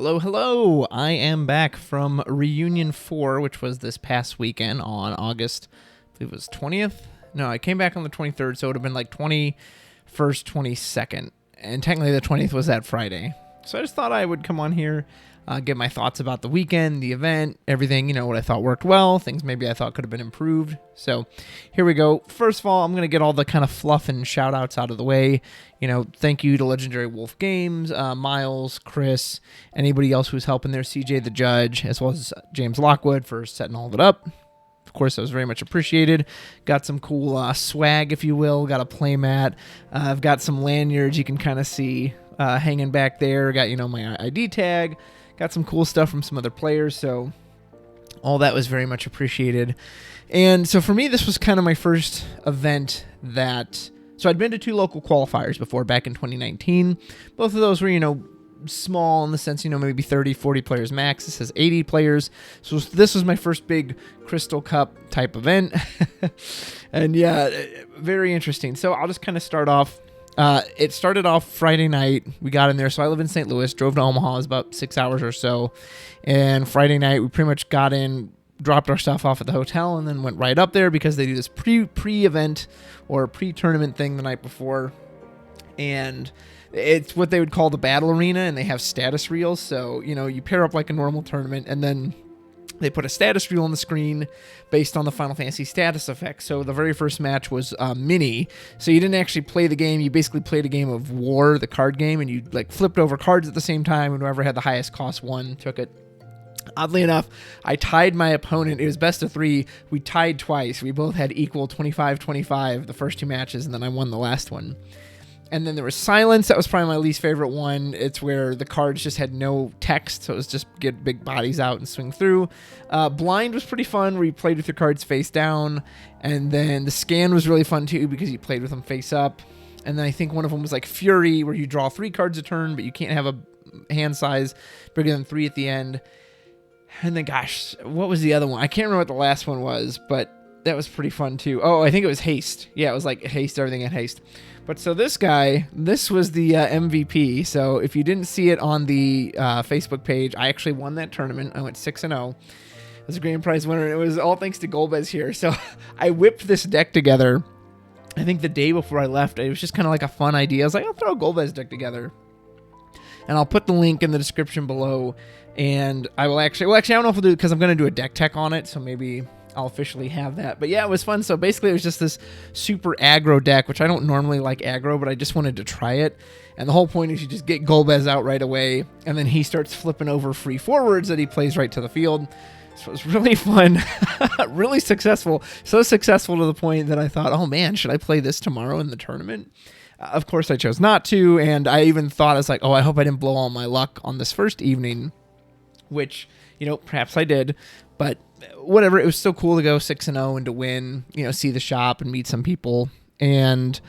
Hello, hello. I am back from Reunion 4, which was this past weekend on August, I believe it was 20th. No, I came back on the 23rd, so it would have been like 21st, 22nd. And technically the 20th was that Friday. So I just thought I would come on here, get my thoughts about the weekend, the event, everything, what I thought worked well, things maybe I thought could have been improved. So here we go. First of all, I'm going to get all the kind of fluff and shout outs out of the way. Thank you to Legendary Wolf Games, Miles, Chris, anybody else who's helping there, CJ the Judge, as well as James Lockwood for setting all of it up. Of course, that was very much appreciated. Got some cool swag, if you will. Got a play mat. I've got some lanyards you can kind of see hanging back there. Got, my ID tag. Got some cool stuff from some other players. So all that was very much appreciated. And so for me, this was kind of my first event that... So I'd been to 2 local qualifiers before back in 2019. Both of those were, small in the sense, maybe 30, 40 players max. This has 80 players. So this was my first big Crystal Cup type event. And yeah, very interesting. So I'll just kind of start off. It started off Friday night. We got in there. So I live in St. Louis, drove to Omaha. It was about 6 hours or so. And Friday night, we pretty much got in, dropped our stuff off at the hotel, and then went right up there because they do this pre-event or pre-tournament thing the night before. And it's what they would call the battle arena, and they have status reels. So, you pair up like a normal tournament, and then they put a status reel on the screen based on the Final Fantasy status effect. So the very first match was mini. So you didn't actually play the game. You basically played a game of War, the card game, and you flipped over cards at the same time, and whoever had the highest cost won, took it. Oddly enough, I tied my opponent. It was best of 3. We tied twice. We both had equal 25-25 the first 2 matches, and then I won the last one. And then there was Silence. That was probably my least favorite one. It's where the cards just had no text, so it was just get big bodies out and swing through. Blind was pretty fun, where you played with your cards face down. And then the Scan was really fun, too, because you played with them face up. And then I think one of them was like Fury, where you draw 3 cards a turn, but you can't have a hand size bigger than 3 at the end. And then, gosh, what was the other one? I can't remember what the last one was, but that was pretty fun, too. Oh, I think it was Haste. Yeah, it was like Haste, everything at Haste. But so this guy, this was the MVP. So if you didn't see it on the Facebook page, I actually won that tournament. I went 6-0. I was a grand prize winner, and it was all thanks to Golbez here. So I whipped this deck together, I think the day before I left. It was just kind of like a fun idea. I was like, I'll throw a Golbez deck together. And I'll put the link in the description below. And I will actually, I don't know if we'll do it because I'm going to do a deck tech on it. So maybe I'll officially have that. But yeah, it was fun. So basically it was just this super aggro deck, which I don't normally like aggro, but I just wanted to try it. And the whole point is you just get Golbez out right away. And then he starts flipping over free forwards that he plays right to the field. So it was really fun, really successful. So successful to the point that I thought, oh man, should I play this tomorrow in the tournament? Of course I chose not to. And I even thought, I was like, oh, I hope I didn't blow all my luck on this first evening, which, perhaps I did, but whatever. It was still cool to go 6-0 and to win, see the shop and meet some people. And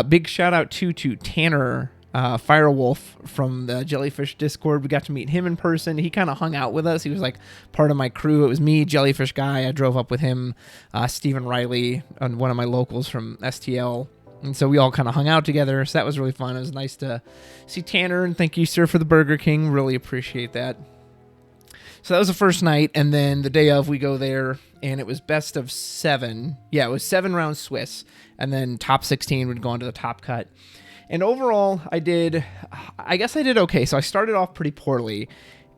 big shout out to Tanner Firewolf from the Jellyfish Discord. We got to meet him in person. He kind of hung out with us. He was like part of my crew. It was me, Jellyfish Guy. I drove up with him, Stephen Riley, and one of my locals from STL. And so we all kind of hung out together. So that was really fun. It was nice to see Tanner, and thank you, sir, for the Burger King. Really appreciate that. So that was the first night, and then the day of, we go there, and it was best of 7. Yeah, it was 7 rounds Swiss, and then top 16 would go on to the top cut. And overall, I guess I did okay. So I started off pretty poorly.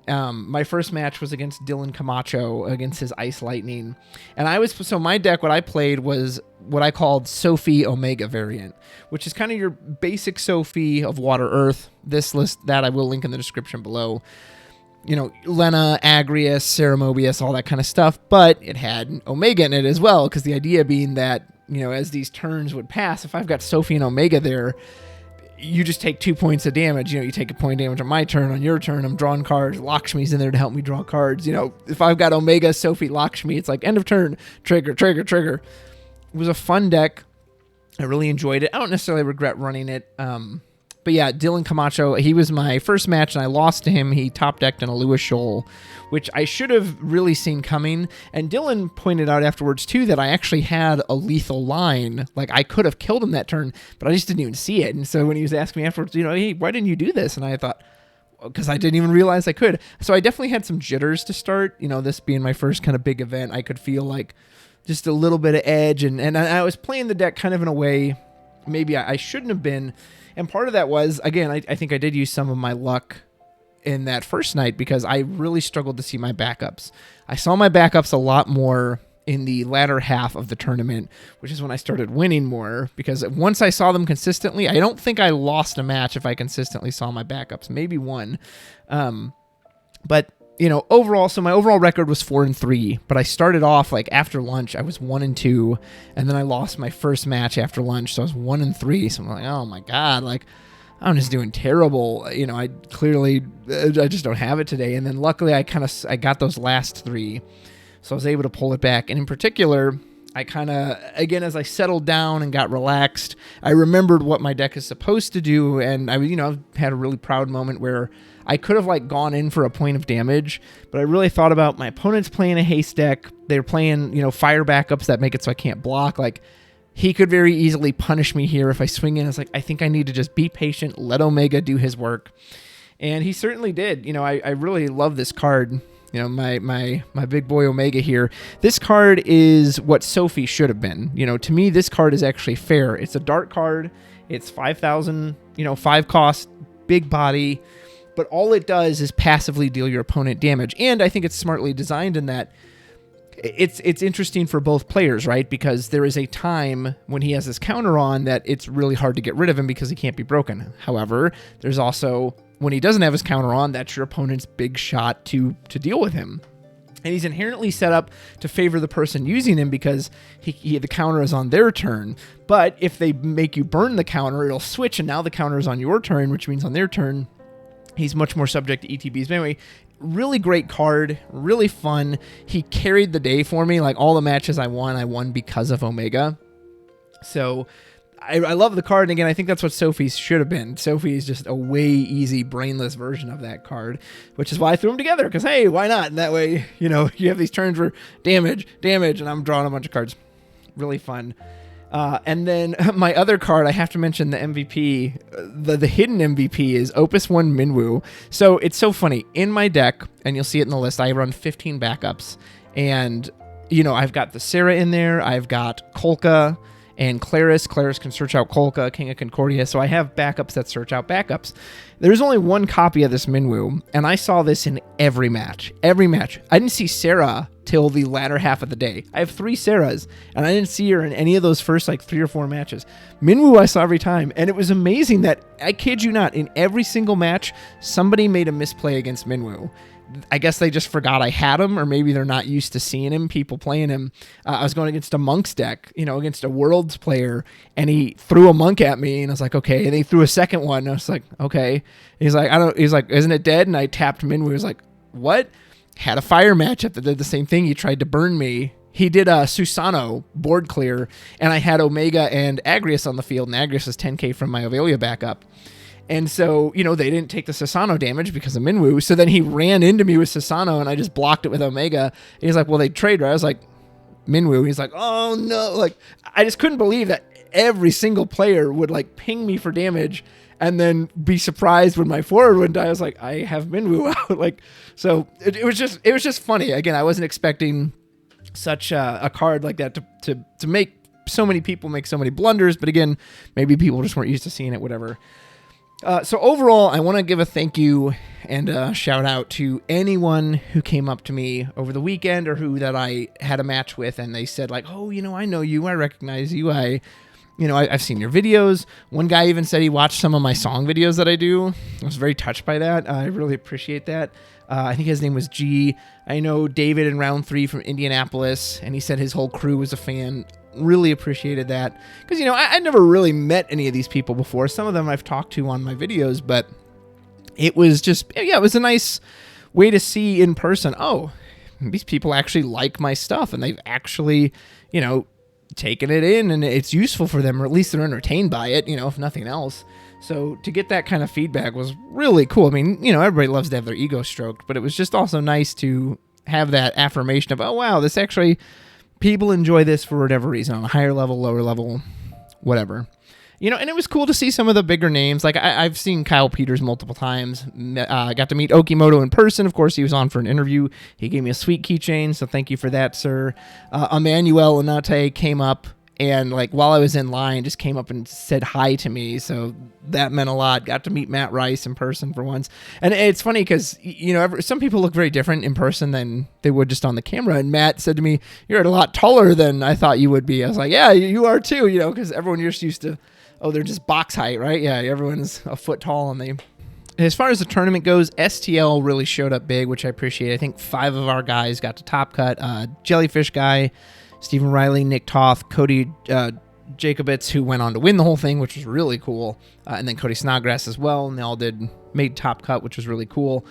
My first match was against Dylan Camacho against his Ice Lightning. And so my deck, what I played was what I called Sophie Omega variant, which is kind of your basic Sophie of Water Earth. This list, that I will link in the description below. Lena, Agrius, Ceramobius, all that kind of stuff, but it had Omega in it as well, because the idea being that, as these turns would pass, if I've got Sophie and Omega there, you just take 2 points of damage. You take a point of damage on my turn, on your turn, I'm drawing cards, Lakshmi's in there to help me draw cards. If I've got Omega, Sophie, Lakshmi, it's like end of turn, trigger. It was a fun deck. I really enjoyed it. I don't necessarily regret running it. But yeah, Dylan Camacho, he was my first match, and I lost to him. He top-decked in a Lewis Shoal, which I should have really seen coming. And Dylan pointed out afterwards, too, that I actually had a lethal line. Like, I could have killed him that turn, but I just didn't even see it. And so when he was asking me afterwards, hey, why didn't you do this? And I thought, because I didn't even realize I could. So I definitely had some jitters to start, this being my first kind of big event. I could feel like just a little bit of edge, and I was playing the deck kind of in a way maybe I shouldn't have been. And part of that was, again, I think I did use some of my luck in that first night because I really struggled to see my backups. I saw my backups a lot more in the latter half of the tournament, which is when I started winning more, because once I saw them consistently, I don't think I lost a match if I consistently saw my backups, maybe one. But overall, so my overall record was 4-3, but I started off like after lunch, I was 1-2, and then I lost my first match after lunch. So I was 1-3. So I'm like, oh my God, like I'm just doing terrible. I just don't have it today. And then luckily I got those last 3. So I was able to pull it back. And in particular, I again, as I settled down and got relaxed, I remembered what my deck is supposed to do. And I've had a really proud moment where I could have gone in for a point of damage, but I really thought about my opponent's playing a haste deck. They're playing, fire backups that make it so I can't block. He could very easily punish me here if I swing in. It's I think I need to just be patient, let Omega do his work. And he certainly did. I really love this card. My big boy Omega here. This card is what Sophie should have been. To me, this card is actually fair. It's a dark card. It's 5,000, 5 cost, big body. But all it does is passively deal your opponent damage. And I think it's smartly designed in that it's interesting for both players, right? Because there is a time when he has this counter on that it's really hard to get rid of him because he can't be broken. However, there's also, when he doesn't have his counter on, that's your opponent's big shot to deal with him. And he's inherently set up to favor the person using him because the counter is on their turn. But if they make you burn the counter, it'll switch, and now the counter is on your turn, which means on their turn, he's much more subject to ETBs. But anyway, really great card, really fun. He carried the day for me. All the matches I won because of Omega. So I love the card. And again, I think that's what Sophie's should have been. Sophie is just a way easy, brainless version of that card, which is why I threw them together. Because, hey, why not? And that way, you have these turns for damage, and I'm drawing a bunch of cards. Really fun. And then my other card, I have to mention the MVP, the hidden MVP is Opus 1 Minwoo. So it's so funny. In my deck, and you'll see it in the list, I run 15 backups. And, I've got the Sarah in there. I've got Kolka and Claris. Claris can search out Kolka, King of Concordia. So I have backups that search out backups. There's only one copy of this Minwoo, and I saw this in every match. Every match. I didn't see Sarah till the latter half of the day. I have 3 Sarahs, and I didn't see her in any of those first 3 or 4 matches. Minwoo I saw every time, and it was amazing that, I kid you not, in every single match, somebody made a misplay against Minwoo. I guess they just forgot I had him, or maybe they're not used to seeing him, people playing him. I was going against a Monk's deck, against a Worlds player, and he threw a Monk at me, and I was like, okay. And he threw a second one, and I was like, okay. He's like, isn't it dead? And I tapped Minwoo. He was like, what? Had a fire matchup that did the same thing. He tried to burn me. He did a Susano board clear, and I had Omega and Agrius on the field, and Agrius was 10k from my Avelia backup. And so, they didn't take the Susano damage because of Minwoo. So then he ran into me with Susano, and I just blocked it with Omega. He's like, well, they trade, right? I was like, Minwoo. He's like, oh, no. I just couldn't believe that every single player would, ping me for damage and then be surprised when my forward wouldn't die. I was like, I have Minwoo out. So it was just funny. Again, I wasn't expecting such a card like that to make so many people make so many blunders. But again, maybe people just weren't used to seeing it, whatever. So overall, I want to give a thank you and a shout out to anyone who came up to me over the weekend or who that I had a match with, and they said oh, I know you, I recognize you, I've seen your videos. One guy even said he watched some of my song videos that I do. I was very touched by that. I really appreciate that. I think his name was G. I know David in round 3 from Indianapolis, and he said his whole crew was a fan. Really appreciated that because I never really met any of these people before. Some of them I've talked to on my videos, but it was just it was a nice way to see in person, oh, these people actually like my stuff and they've actually taken it in and it's useful for them, or at least they're entertained by it, if nothing else. So to get that kind of feedback was really cool. I mean, everybody loves to have their ego stroked, but it was just also nice to have that affirmation of, oh wow, this actually, people enjoy this for whatever reason, on a higher level, lower level, whatever. And it was cool to see some of the bigger names. Like I've seen Kyle Peters multiple times. I got to meet Okimoto in person. Of course, he was on for an interview. He gave me a sweet keychain, so thank you for that, sir. Emmanuel Onate came up and like while I was in line, just came up and said hi to me. So that meant a lot. Got to meet Matt Rice in person for once. And it's funny because, some people look very different in person than they would just on the camera. And Matt said to me, "You're a lot taller than I thought you would be." I was like, "Yeah, you are too," because everyone just used to, they're just box height, right? Yeah, everyone's a foot tall and As far as the tournament goes, STL really showed up big, which I appreciate. I think 5 of our guys got to top cut. Jellyfish Guy, Stephen Riley, Nick Toth, Cody Jacobitz, who went on to win the whole thing, which was really cool. And then Cody Snodgrass as well. And they all made top cut, which was really cool.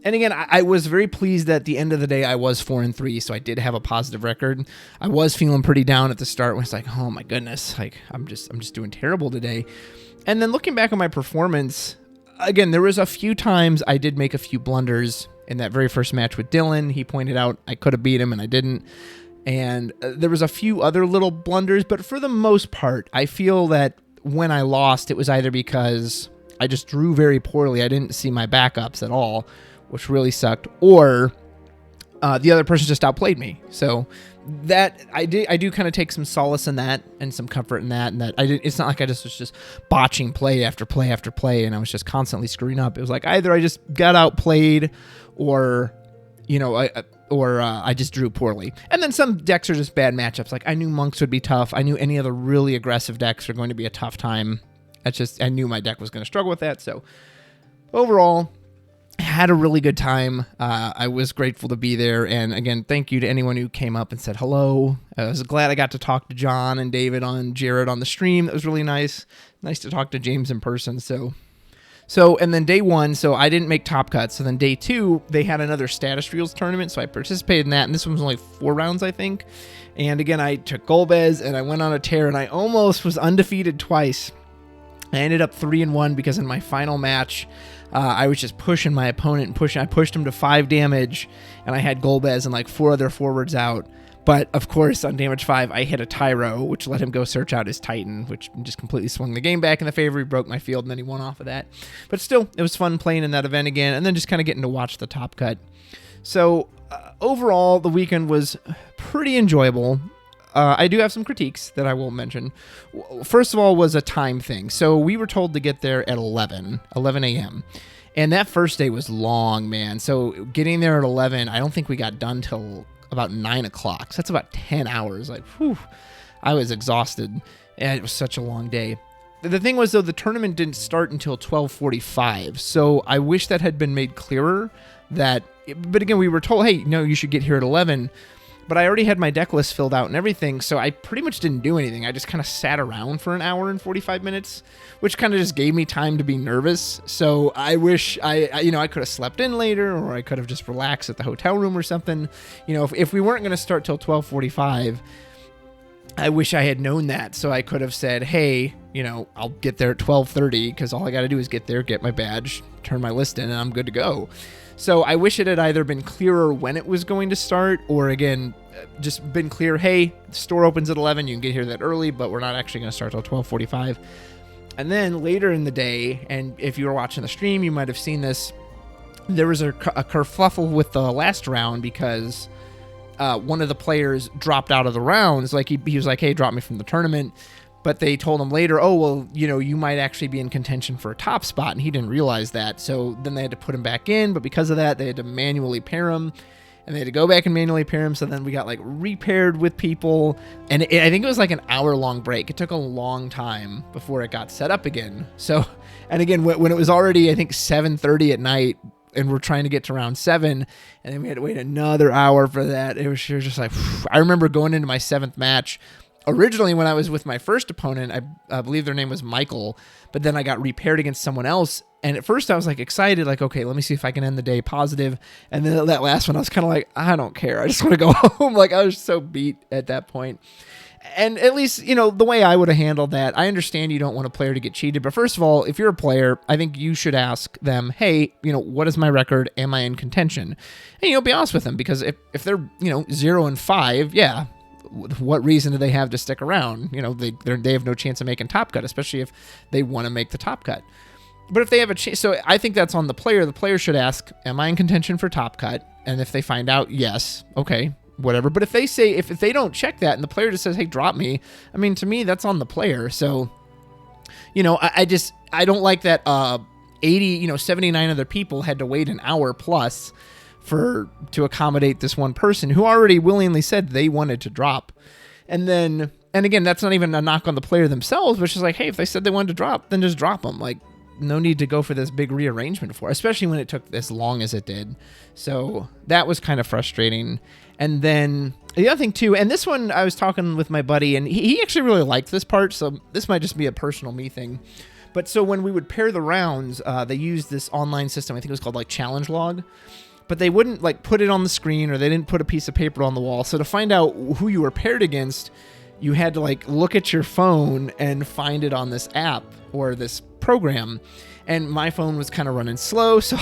And again, I was very pleased that at the end of the day, I was 4-3, so I did have a positive record. I was feeling pretty down at the start when it's like, oh my goodness, like I'm just doing terrible today. And then looking back on my performance, again, there was a few times I did make a few blunders in that very first match with Dylan. He pointed out I could have beat him and I didn't. And there was a few other little blunders, but for the most part, I feel that when I lost, it was either because I just drew very poorly. I didn't see my backups at all, which really sucked, or the other person just outplayed me. So that I do kind of take some solace in that and some comfort in that. And that it's not like I was just botching play after play after play, and I was just constantly screwing up. It was like either I just got outplayed, or I just drew poorly. And then some decks are just bad matchups. Like I knew Monks would be tough. I knew any of the really aggressive decks are going to be a tough time. I knew my deck was going to struggle with that. So overall, had a really good time. I was grateful to be there. And again, thank you to anyone who came up and said hello. I was glad I got to talk to John and David Jared on the stream. That was really nice. Nice to talk to James in person. So, and then day 1, so I didn't make top cuts. So then day 2, they had another status reels tournament. So I participated in that. And this one was only 4 rounds, I think. And again, I took Golbez and I went on a tear and I almost was undefeated twice. I ended up 3-1 because in my final match, I was just pushing my opponent and I pushed him to 5 damage, and I had Golbez and like 4 other forwards out. But of course, on damage 5, I hit a Tyro, which let him go search out his Titan, which just completely swung the game back in the favor. He broke my field, and then he won off of that. But still, it was fun playing in that event again, and then just kind of getting to watch the top cut. So overall, the weekend was pretty enjoyable. I do have some critiques that I will mention. First of all was a time thing. So we were told to get there at 11 a.m. And that first day was long, man. So getting there at 11, I don't think we got done till about 9 o'clock. So that's about 10 hours. Like, whew, I was exhausted. And it was such a long day. The thing was, though, the tournament didn't start until 12:45. So I wish that had been made clearer. But again, we were told, hey, no, you should get here at 11. But I already had my deck list filled out and everything, so I pretty much didn't do anything. I just kind of sat around for an hour and 45 minutes, which kind of just gave me time to be nervous. So I wish I could have slept in later, or I could have just relaxed at the hotel room or something. If we weren't going to start till 12:45, I wish I had known that, so I could have said, hey, I'll get there at 12:30, because all I got to do is get there, get my badge, turn my list in, and I'm good to go. So I wish it had either been clearer when it was going to start, or again, just been clear, hey, the store opens at 11, you can get here that early, but we're not actually going to start till 12:45. And then later in the day, and if you were watching the stream, you might have seen this, there was a kerfuffle with the last round because one of the players dropped out of the rounds. Like he was like, hey, drop me from the tournament. But they told him later, oh, well, you might actually be in contention for a top spot, and he didn't realize that. So then they had to put him back in, but because of that, they had to manually pair him, and they had to go back and manually pair him. So then we got like repaired with people, and I think it was like an hour-long break. It took a long time before it got set up again. So, and again, when it was already, I think, 7:30 at night, and we're trying to get to round 7, and then we had to wait another hour for that. It was just like, whew. I remember going into my 7th match. Originally, when I was with my first opponent, I believe their name was Michael, but then I got repaired against someone else. And at first I was like excited, like, okay, let me see if I can end the day positive. And then that last one, I was kind of like, I don't care. I just want to go home. Like, I was so beat at that point. And at least, the way I would have handled that, I understand you don't want a player to get cheated. But first of all, if you're a player, I think you should ask them, hey, what is my record? Am I in contention? And, be honest with them, because if they're, 0-5, yeah, what reason do they have to stick around? They have no chance of making top cut, especially if they want to make the top cut. But if they have a chance, so I think that's on the player. The player should ask, am I in contention for top cut? And if they find out, yes, okay, whatever. But if they don't check that and the player just says, hey, drop me, I mean, to me, that's on the player. So, I don't like that 79 other people had to wait an hour plus to accommodate this one person who already willingly said they wanted to drop. And again, that's not even a knock on the player themselves, but it's just like, hey, if they said they wanted to drop, then just drop them. Like, no need to go for this big rearrangement especially when it took as long as it did. So that was kind of frustrating. And then the other thing too, and this one I was talking with my buddy, and he actually really liked this part, so this might just be a personal me thing. But so when we would pair the rounds, they used this online system, I think it was called like Challenge Log, but they wouldn't like put it on the screen, or they didn't put a piece of paper on the wall. So to find out who you were paired against, you had to like look at your phone and find it on this app or this program. And my phone was kind of running slow, so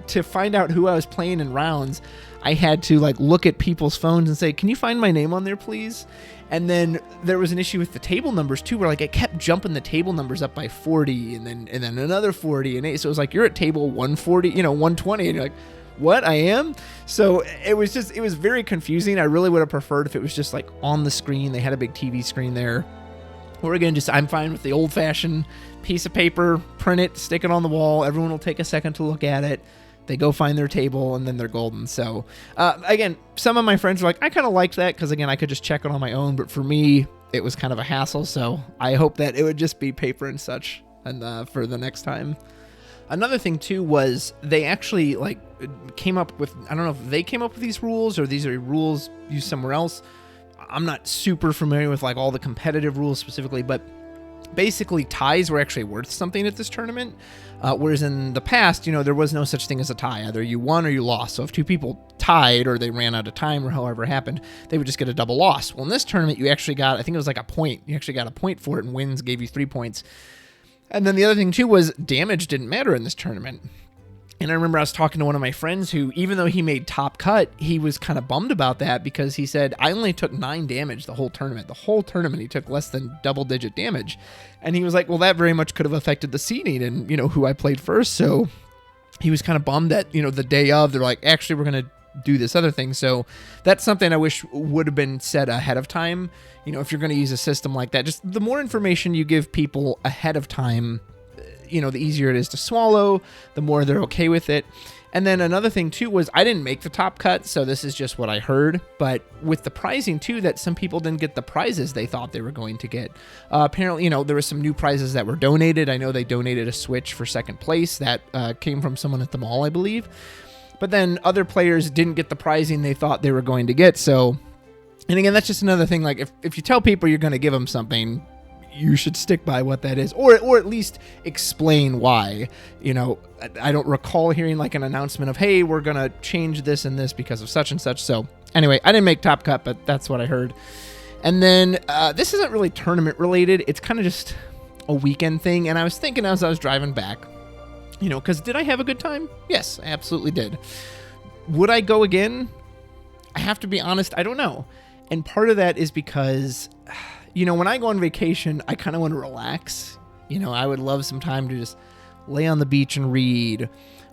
to find out who I was playing in rounds, I had to like look at people's phones and say, can you find my name on there, please? And then there was an issue with the table numbers too, where like it kept jumping the table numbers up by 40 and then another 40 and 8. So it was like, you're at table 140, 120, and you're like, what? I am? So it was very confusing. I really would have preferred if it was just like on the screen. They had a big TV screen there. Or again, I'm fine with the old fashioned piece of paper, print it, stick it on the wall. Everyone will take a second to look at it. They go find their table and then they're golden. So again, some of my friends were like, I kind of liked that because again, I could just check it on my own. But for me, it was kind of a hassle. So I hope that it would just be paper and such and for the next time. Another thing too was they actually came up with, I don't know if they came up with these rules or these are rules used somewhere else. I'm not super familiar with like all the competitive rules specifically, but basically ties were actually worth something at this tournament. Whereas in the past, there was no such thing as a tie. Either you won or you lost. So if two people tied or they ran out of time or however it happened, they would just get a double loss. Well, in this tournament, you actually got, I think it was like a point. You actually got a point for it, and wins gave you 3 points. And then the other thing too was damage didn't matter in this tournament. And I remember I was talking to one of my friends who, even though he made top cut, he was kind of bummed about that because he said, I only took 9 damage the whole tournament. The whole tournament, he took less than double-digit damage. And he was like, well, that very much could have affected the seeding and, who I played first. So he was kind of bummed that, the day of, they're like, actually, we're going to do this other thing. So that's something I wish would have been said ahead of time. If you're going to use a system like that, just the more information you give people ahead of time, the easier it is to swallow, the more they're okay with it. And then another thing too was I didn't make the top cut, so this is just what I heard. But with the prizing too, that some people didn't get the prizes they thought they were going to get. Apparently, there were some new prizes that were donated. I know they donated a Switch for second place that came from someone at the mall, I believe. But then other players didn't get the prizing they thought they were going to get. So, and again, that's just another thing. Like if you tell people you're going to give them something, you should stick by what that is, or at least explain why. I don't recall hearing like an announcement of, hey, we're going to change this and this because of such and such. So anyway, I didn't make top cut, but that's what I heard. And then this isn't really tournament related. It's kind of just a weekend thing. And I was thinking as I was driving back, because did I have a good time? Yes, I absolutely did. Would I go again? I have to be honest, I don't know. And part of that is because when I go on vacation, I kind of want to relax. I would love some time to just lay on the beach and read,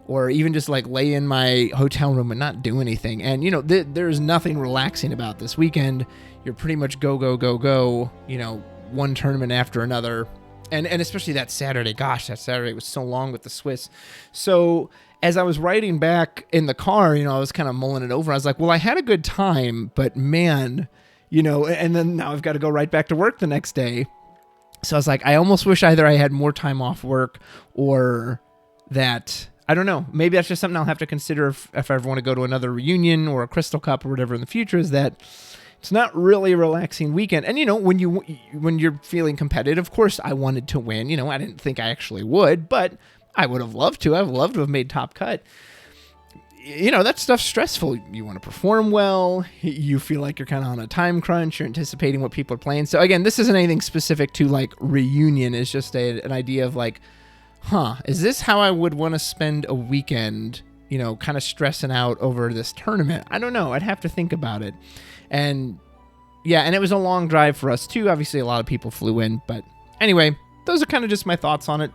or even just like lay in my hotel room and not do anything. And, there's nothing relaxing about this weekend. You're pretty much go, go, go, go, one tournament after another. And especially that Saturday. Gosh, that Saturday was so long with the Swiss. So as I was riding back in the car, I was kind of mulling it over. I was like, well, I had a good time, but man, and then now I've got to go right back to work the next day. So I was like, I almost wish either I had more time off work or that, I don't know, maybe that's just something I'll have to consider if I ever want to go to another reunion or a Crystal Cup or whatever in the future, is that it's not really a relaxing weekend. And, when you're feeling competitive, of course I wanted to win. I didn't think I actually would, but I would have loved to. I would love to have made top cut. That stuff's stressful. You want to perform well. You feel like you're kind of on a time crunch. You're anticipating what people are playing. So again, this isn't anything specific to like reunion. It's just an idea of like, is this how I would want to spend a weekend, kind of stressing out over this tournament? I don't know. I'd have to think about it. And, yeah, and it was a long drive for us too. Obviously, a lot of people flew in, but anyway, those are kind of just my thoughts on it.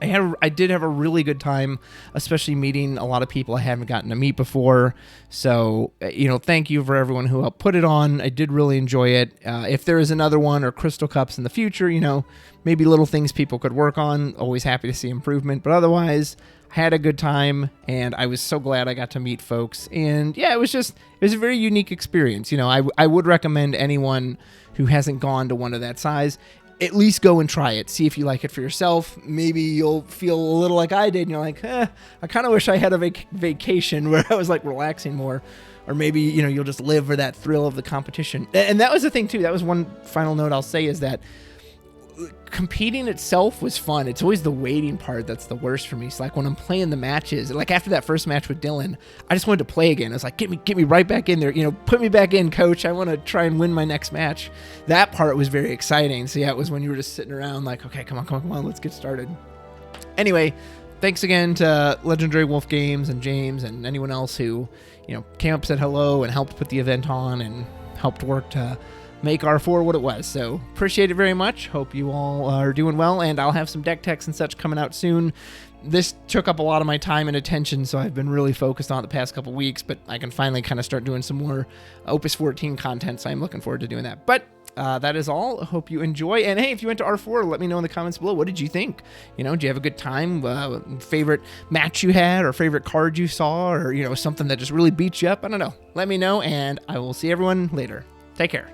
I did have a really good time, especially meeting a lot of people I haven't gotten to meet before. So, thank you for everyone who helped put it on. I did really enjoy it. If there is another one or Crystal Cups in the future, maybe little things people could work on. Always happy to see improvement. But otherwise, had a good time, and I was so glad I got to meet folks. And yeah, it was a very unique experience. I would recommend anyone who hasn't gone to one of that size, at least go and try it. See if you like it for yourself. Maybe you'll feel a little like I did, and you're like, I kind of wish I had a vacation where I was like relaxing more. Or maybe, you'll just live for that thrill of the competition. And that was the thing too. That was one final note I'll say, is that competing itself was fun. It's always the waiting part that's the worst for me. It's like when I'm playing the matches, like after that first match with Dylan, I just wanted to play again. I was like, get me right back in there. Put me back in, coach. I want to try and win my next match. That part was very exciting. So yeah, it was when you were just sitting around like, okay, come on, let's get started. Anyway, thanks again to Legendary Wolf Games and James and anyone else who, came up, said hello, and helped put the event on and helped work to make R4 what it was. So appreciate it very much. Hope you all are doing well, and I'll have some deck techs and such coming out soon. This took up a lot of my time and attention, so I've been really focused on it the past couple weeks, but I can finally kind of start doing some more Opus 14 content, so I'm looking forward to doing that. But that is all. I hope you enjoy. And hey, if you went to R4, let me know in the comments below. What did you think? Did you have a good time? Favorite match you had, or favorite card you saw, or something that just really beat you up? I don't know. Let me know, and I will see everyone later. Take care.